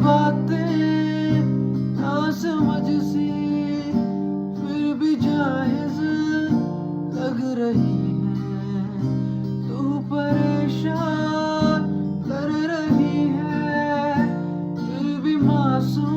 बातें ना समझ सी फिर भी जायज लग रही है। तू परेशान कर रही है फिर भी मासूम